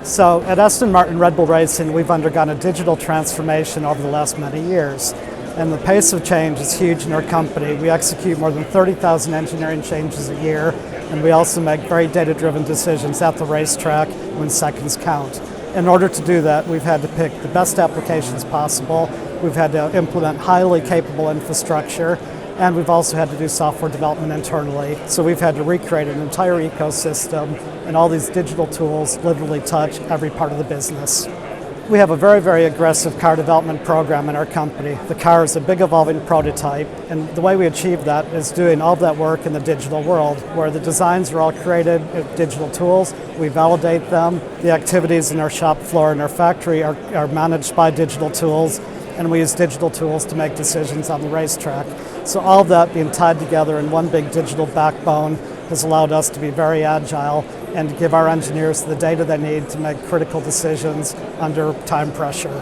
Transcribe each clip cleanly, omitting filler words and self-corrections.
So at Aston Martin Red Bull Racing, we've undergone a digital transformation over the last many years. And the pace of change is huge in our company. We execute more than 30,000 engineering changes a year, and we also make very data-driven decisions at the racetrack when seconds count. In order to do that, we've had to pick the best applications possible. We've had to implement highly capable infrastructure, and we've also had to do software development internally. So we've had to recreate an entire ecosystem, and all these digital tools literally touch every part of the business. We have a very, very aggressive car development program in our company. The car is a big evolving prototype, and the way we achieve that is doing all of that work in the digital world, where the designs are all created with digital tools, we validate them, the activities in our shop floor and our factory are managed by digital tools, and we use digital tools to make decisions on the racetrack. So all of that being tied together in one big digital backbone has allowed us to be very agile and to give our engineers the data they need to make critical decisions under time pressure.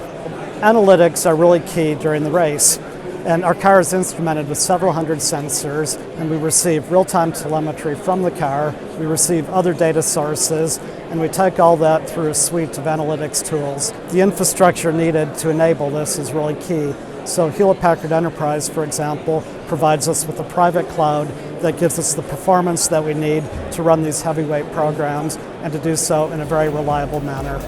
Analytics are really key during the race, and our car is instrumented with several hundred sensors, and we receive real-time telemetry from the car, we receive other data sources, and we take all that through a suite of analytics tools. The infrastructure needed to enable this is really key. So Hewlett Packard Enterprise, for example, provides us with a private cloud that gives us the performance that we need to run these heavyweight programs and to do so in a very reliable manner.